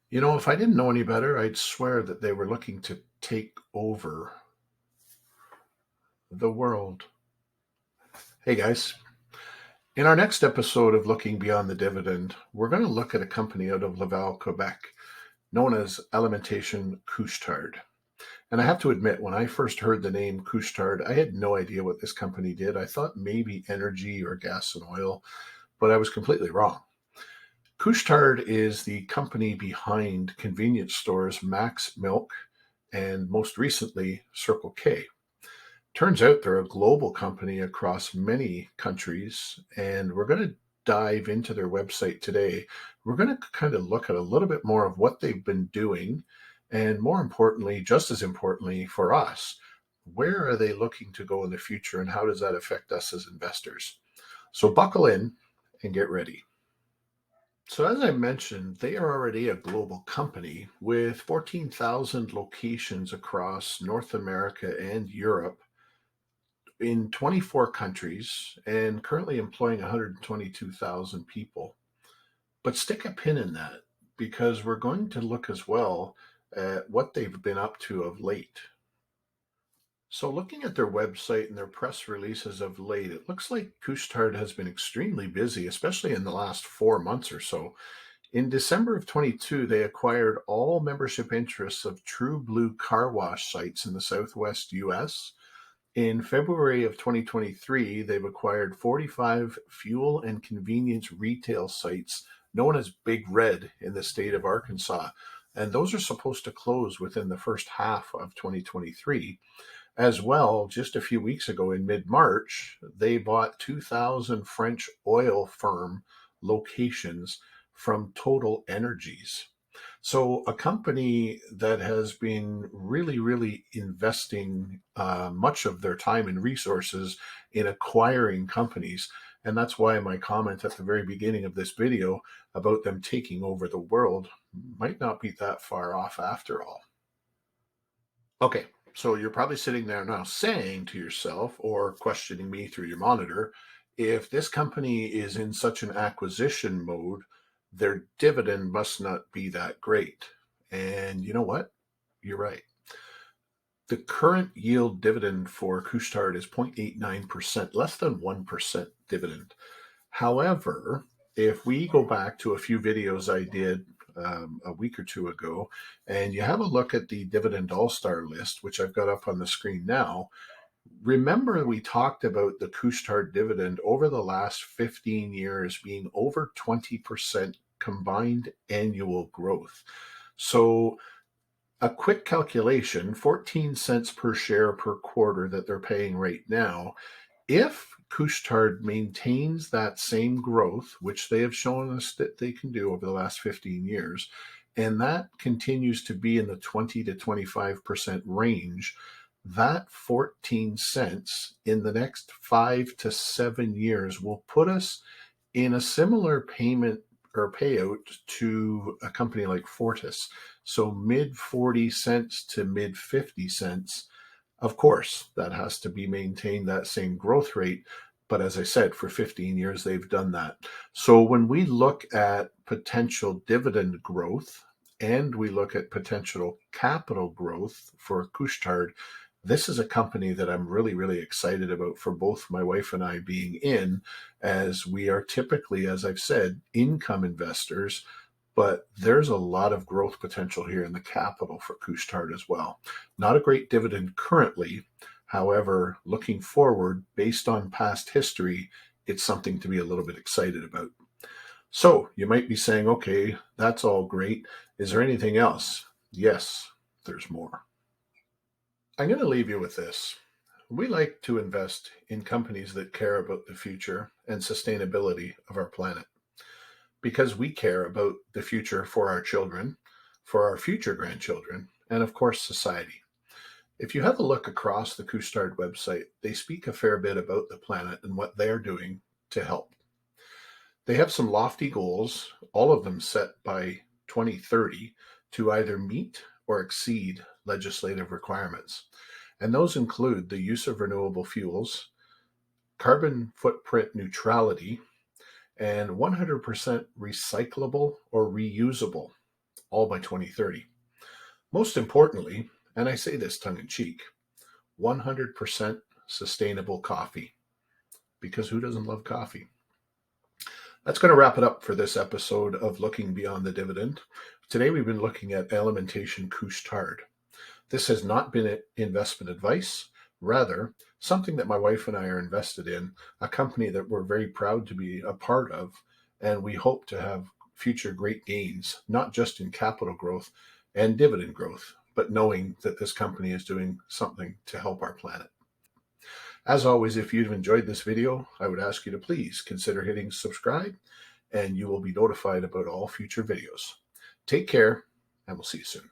If I didn't know any better, I'd swear that they were looking to take over the world. Hey guys, in our next episode of Looking Beyond the Dividend, we're going to look at a company out of Laval, Quebec, known as Alimentation Couche-Tard. And I have to admit, when I first heard the name Couche-Tard, I had no idea what this company did. I thought maybe energy or gas and oil, but I was completely wrong. Couche-Tard is the company behind convenience stores Max Milk and most recently Circle K. Turns out they're a global company across many countries, and we're going to dive into their website today. We're going to kind of look at a little bit more of what they've been doing, and more importantly, just as importantly for us, where are they looking to go in the future, and how does that affect us as investors? So buckle in and get ready. So, as I mentioned, they are already a global company with 14,000 locations across North America and Europe in 24 countries and currently employing 122,000 people. But stick a pin in that because we're going to look as well at what they've been up to of late. So, looking at their website and their press releases of late, it looks like Couche-Tard has been extremely busy, especially in the last 4 months or so. In December of 22, they acquired all membership interests of True Blue car wash sites in the Southwest US. In February of 2023, they've acquired 45 fuel and convenience retail sites known as Big Red in the state of Arkansas. And those are supposed to close within the first half of 2023. As well, just a few weeks ago in mid March, they bought 2,000 French oil firm locations from Total Energies. So, a company that has been really investing much of their time and resources in acquiring companies. And that's why my comment at the very beginning of this video about them taking over the world might not be that far off after all. Okay, so you're probably sitting there now saying to yourself or questioning me through your monitor, if this company is in such an acquisition mode, their dividend must not be that great. And you know what? You're right. The current yield dividend for Couche-Tard is 0.89%, less than 1% dividend. However, if we go back to a few videos I did a week or two ago, and you have a look at the Dividend All-Star list, which I've got up on the screen now, remember we talked about the Couche-Tard dividend over the last 15 years being over 20% combined annual growth. So a quick calculation, 14 cents per share per quarter that they're paying right now. If Couche-Tard maintains that same growth, which they have shown us that they can do over the last 15 years, and that continues to be in the 20 to 25% range, that 14 cents in the next 5 to 7 years will put us in a similar payment or payout to a company like Fortis. So mid 40 cents to mid 50 cents. Of course, that has to be maintained, that same growth rate. But as I said, for 15 years, they've done that. So when we look at potential dividend growth and we look at potential capital growth for Couche-Tard, this is a company that I'm really excited about for both my wife and I being in, as we are typically, as I've said, income investors, but there's a lot of growth potential here in the capital for Couche-Tard as well. Not a great dividend currently. However, looking forward, based on past history, it's something to be a little bit excited about. So you might be saying, okay, that's all great. Is there anything else? Yes, there's more. I'm going to leave you with this. We like to invest in companies that care about the future and sustainability of our planet because we care about the future for our children, for our future grandchildren, and of course, society. If you have a look across the Couche-Tard website, they speak a fair bit about the planet and what they're doing to help. They have some lofty goals, all of them set by 2030, to either meet or exceed legislative requirements. And those include the use of renewable fuels, carbon footprint neutrality, and 100% recyclable or reusable. all by 2030. Most importantly, and I say this tongue-in-cheek, 100% sustainable coffee, because who doesn't love coffee? That's going to wrap it up for this episode of Looking Beyond the Dividend. Today we've been looking at Alimentation Couche-Tard. This has not been investment advice, rather something that my wife and I are invested in, a company that we're very proud to be a part of, and we hope to have future great gains, not just in capital growth and dividend growth, but knowing that this company is doing something to help our planet. As always, if you've enjoyed this video, I would ask you to please consider hitting subscribe, and you will be notified about all future videos. Take care, and we'll see you soon.